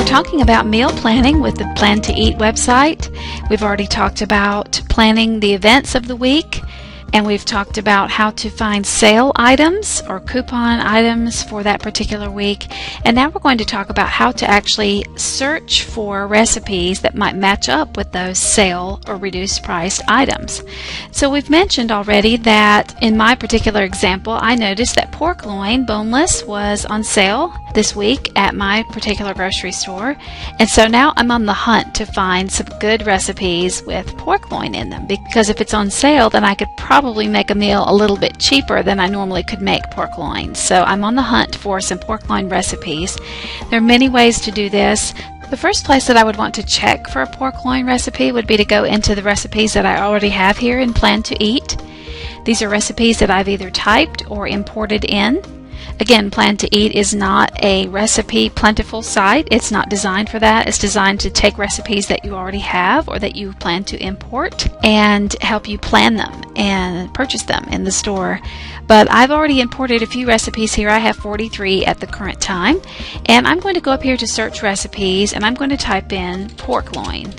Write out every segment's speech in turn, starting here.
Talking about meal planning with the Plan to Eat website. We've already talked about planning the events of the week, and we've talked about how to find sale items or coupon items for that particular week. And now we're going to talk about how to actually search for recipes that might match up with those sale or reduced priced items. So we've mentioned already that in my particular example, I noticed that pork loin, boneless, was on sale this week at my particular grocery store. And so now I'm on the hunt to find some good recipes with pork loin in them, because if it's on sale, then I could probably make a meal a little bit cheaper than I normally could make pork loin. So I'm on the hunt for some pork loin recipes. There are many ways to do this. The first place that I would want to check for a pork loin recipe would be to go into the recipes that I already have here in Plan to Eat. These are recipes that I've either typed or imported in. Again, Plan to Eat is not a recipe plentiful site. It's not designed for that. It's designed to take recipes that you already have or that you plan to import and help you plan them and purchase them in the store. But I've already imported a few recipes here. I have 43 at the current time. And I'm going to go up here to search recipes, and I'm going to type in pork loin.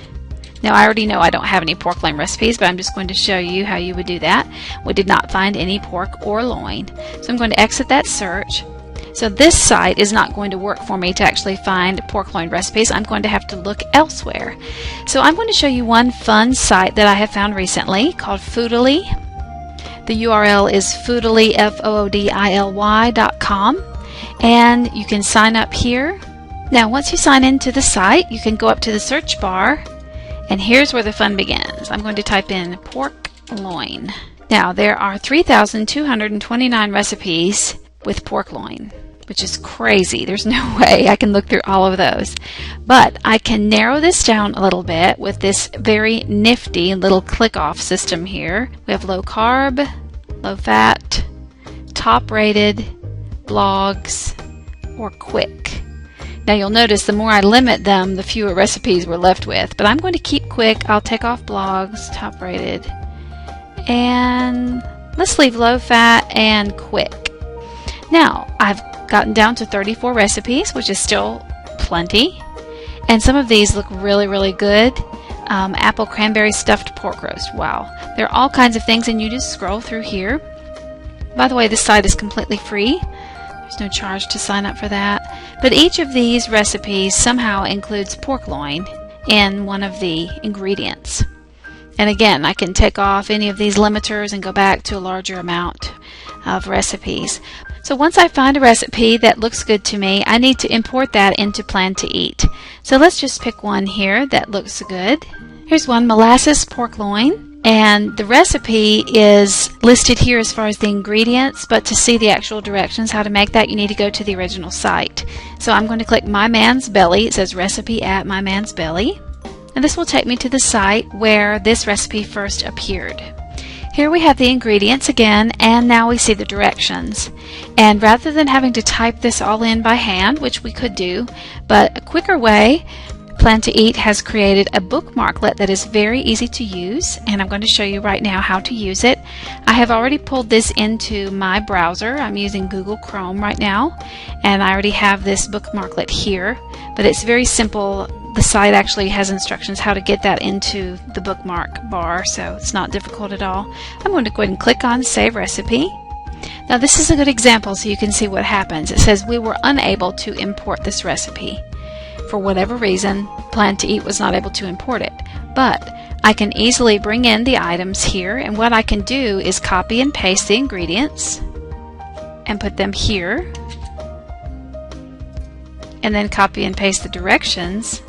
Now, I already know I don't have any pork loin recipes, but I'm just going to show you how you would do that. We did not find any pork or loin. So I'm going to exit that search. So this site is not going to work for me to actually find pork loin recipes. I'm going to have to look elsewhere. So I'm going to show you one fun site that I have found recently called Foodily. The URL is foodily, foodily.com, and you can sign up here. Now, once you sign into the site, you can go up to the search bar. And here's where the fun begins. I'm going to type in pork loin. Now, there are 3,229 recipes with pork loin, which is crazy. There's no way I can look through all of those. But I can narrow this down a little bit with this very nifty little click-off system here. We have low carb, low fat, top rated, blogs, or quick. Now you'll notice the more I limit them, the fewer recipes we're left with. But I'm going to keep quick. I'll take off blogs, top rated, and let's leave low fat and quick. Now I've gotten down to 34 recipes, which is still plenty. And some of these look really, really good. Apple cranberry stuffed pork roast. Wow. There are all kinds of things, and you just scroll through here. By the way, this site is completely free. There's no charge to sign up for that. But each of these recipes somehow includes pork loin in one of the ingredients. And again, I can take off any of these limiters and go back to a larger amount of recipes. So once I find a recipe that looks good to me, I need to import that into Plan to Eat. So let's just pick one here that looks good. Here's one, molasses pork loin. And the recipe is listed here as far as the ingredients, but to see the actual directions how to make that, you need to go to the original site. So I'm going to click My Man's Belly. It says recipe at My Man's Belly. And this will take me to the site where this recipe first appeared. Here we have the ingredients again, and now we see the directions. And rather than having to type this all in by hand, which we could do, but a quicker way, Plan to Eat has created a bookmarklet that is very easy to use, and I'm going to show you right now how to use it. I have already pulled this into my browser. I'm using Google Chrome right now, and I already have this bookmarklet here, but it's very simple. The site actually has instructions how to get that into the bookmark bar, so it's not difficult at all. I'm going to go ahead and click on Save Recipe. Now this is a good example so you can see what happens. It says we were unable to import this recipe. For whatever reason, Plan to Eat was not able to import it. But I can easily bring in the items here, and what I can do is copy and paste the ingredients and put them here, and then copy and paste the directions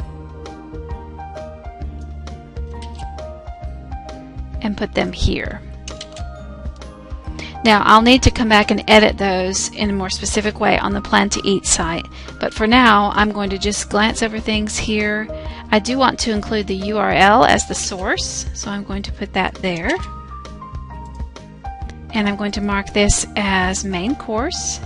and put them here. Now I'll need to come back and edit those in a more specific way on the Plan to Eat site, but for now I'm going to just glance over things here. I do want to include the URL as the source, so I'm going to put that there. And I'm going to mark this as main course.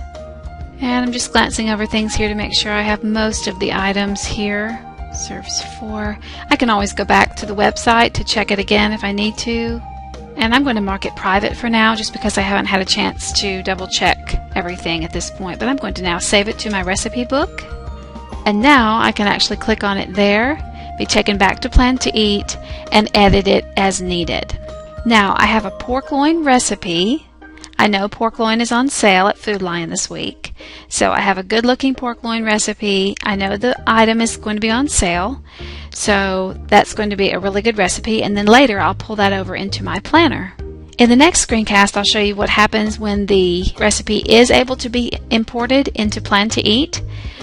And I'm just glancing over things here to make sure I have most of the items here. Serves 4. I can always go back to the website to check it again if I need to. And I'm going to mark it private for now just because I haven't had a chance to double check everything at this point. But I'm going to now save it to my recipe book. And now I can actually click on it there, be taken back to Plan to Eat, and edit it as needed. Now I have a pork loin recipe. I know pork loin is on sale at Food Lion this week. So I have a good looking pork loin recipe. I know the item is going to be on sale. So that's going to be a really good recipe. And then later I'll pull that over into my planner. In the next screencast, I'll show you what happens when the recipe is able to be imported into Plan to Eat.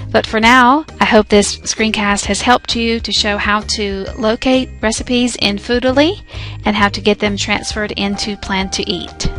But for now, I hope this screencast has helped you to show how to locate recipes in Foodly and how to get them transferred into Plan to Eat.